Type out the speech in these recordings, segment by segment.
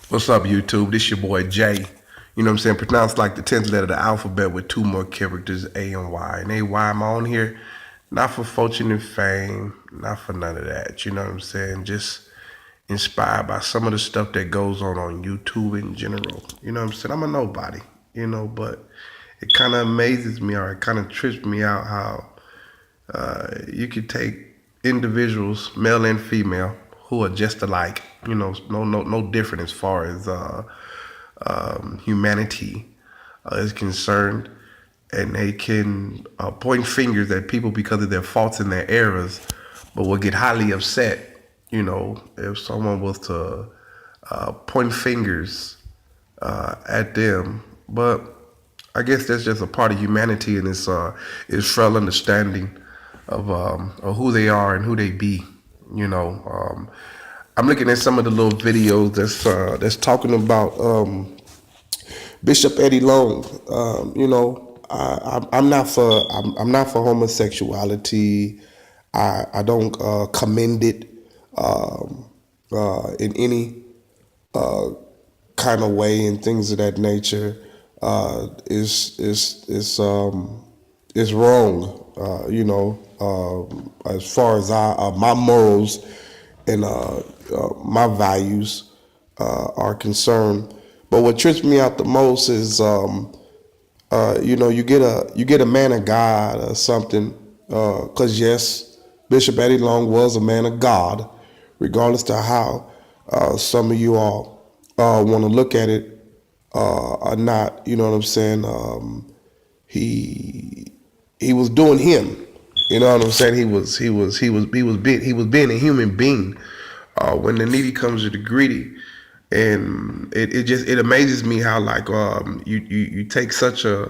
What's up, YouTube? This your boy Jay. You know what I'm saying? Pronounced like the 10th letter of the alphabet with two more characters, A and Y. And why I'm on here, not for fortune and fame, not for none of that. You know what I'm saying? Just inspired by some of the stuff that goes on YouTube in general. You know what I'm saying? I'm a nobody, but it kind of amazes me, or it kind of trips me out how you could take individuals, male and female, who are just alike. No different as far as humanity is concerned, and they can point fingers at people because of their faults and their errors, but will get highly upset. If someone was to point fingers at them, but I guess that's just a part of humanity, and it's frail understanding of who they are and who they be. I'm looking at some of the little videos that's talking about Bishop Eddie Long. I'm not for homosexuality. I don't commend it in any kind of way and things of that nature. Is wrong. As far as my morals and my values are concerned. But what trips me out the most is, you get a man of God or something. Because yes, Bishop Eddie Long was a man of God, regardless to how some of you all want to look at it or not. You know what I'm saying? He was doing him. You know what I'm saying? He was being a human being. When the needy comes to the greedy, and it amazes me how you take such a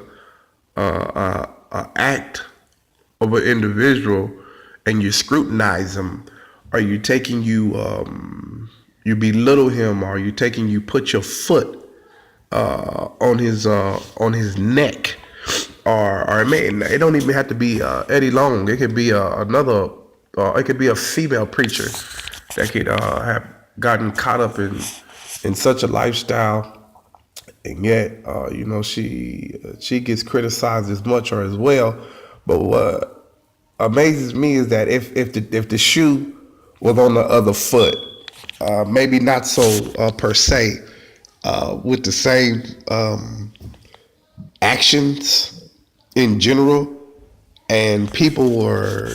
act of an individual and you scrutinize him, or you belittle him, or you put your foot on his neck, or it don't even have to be Eddie Long. It could be another. It could be a female preacher that could have gotten caught up in such a lifestyle, and yet she gets criticized as much or as well. But what amazes me is that if the shoe was on the other foot, maybe not so per se with the same actions in general, and people were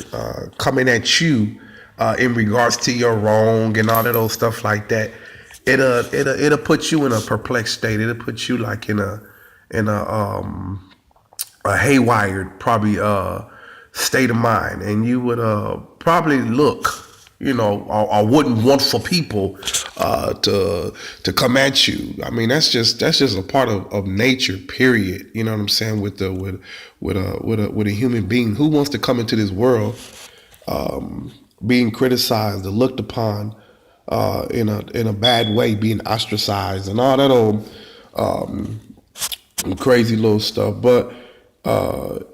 coming at you in regards to your wrong and all of those stuff like that, it'll put you in a perplexed state. It'll put you like in a haywired probably state of mind, and you would probably look, or wouldn't want for people to come at you. I mean, that's just a part of nature. Period. You know what I'm saying? With a human being who wants to come into this world being criticized or looked upon in a bad way, being ostracized and all that old crazy little stuff. But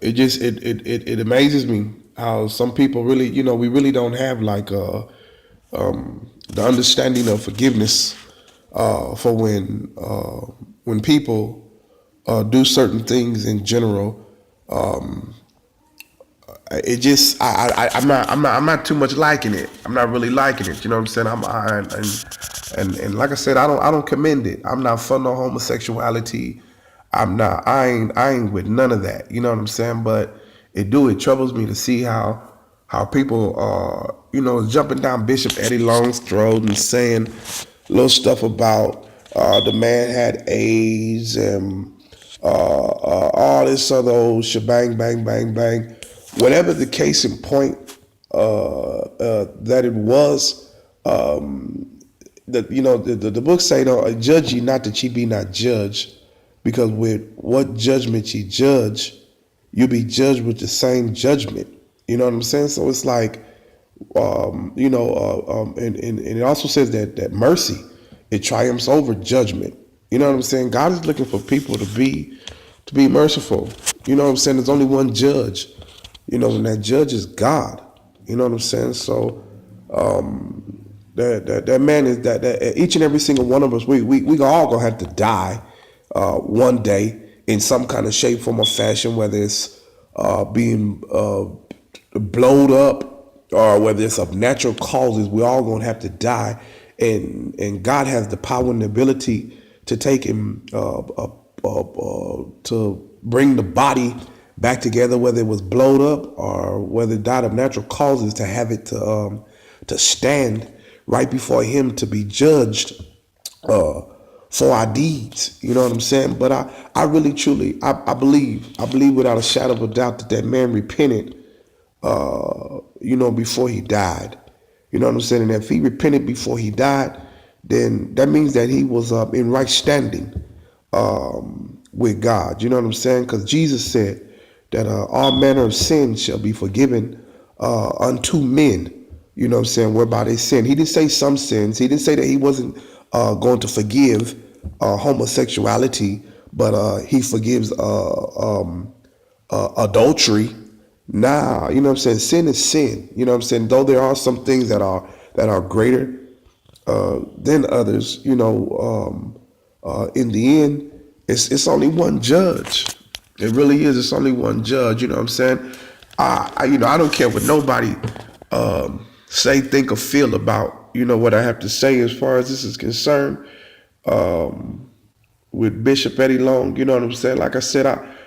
it amazes me how some people really, we really don't have the understanding of forgiveness for when people do certain things in general. It just I'm not too much liking it. I'm not really liking it. You know what I'm saying? And like I said, I don't commend it. I'm not for no homosexuality. I ain't with none of that. You know what I'm saying? But it troubles me to see how people are, jumping down Bishop Eddie Long's throat and saying little stuff about the man had AIDS and all this other old shebang, bang, bang, bang. Whatever the case in point that it was, the book say, "Don't judge ye not that ye be not judged, because with what judgment ye judge, you'll be judged with the same judgment." You know what I'm saying? So it's like, and it also says that mercy, it triumphs over judgment. You know what I'm saying? God is looking for people to be merciful. You know what I'm saying? There's only one judge. And that judge is God. You know what I'm saying? So That man is that each and every single one of us, we all gonna have to die one day in some kind of shape, form, or fashion, whether it's being blowed up or whether it's of natural causes. We all gonna have to die, and God has the power and the ability to take him to bring the body back together, whether it was blown up or whether it died of natural causes, to have it to stand right before him to be judged for our deeds. You know what I'm saying? But I really truly I believe without a shadow of a doubt that that man repented before he died. You know what I'm saying? And if he repented before he died, then that means that he was in right standing with God. You know what I'm saying? Because Jesus said that all manner of sin shall be forgiven unto men. You know what I'm saying? Whereby they sin. He didn't say some sins. He didn't say that he wasn't going to forgive homosexuality, but he forgives adultery. Nah, you know what I'm saying? Sin is sin. You know what I'm saying? Though there are some things that are greater than others, in the end, it's only one judge. It really is. It's only one judge. You know what I'm saying? I don't care what nobody say, think, or feel about what I have to say as far as this is concerned. With Bishop Eddie Long, you know what I'm saying? Like I said,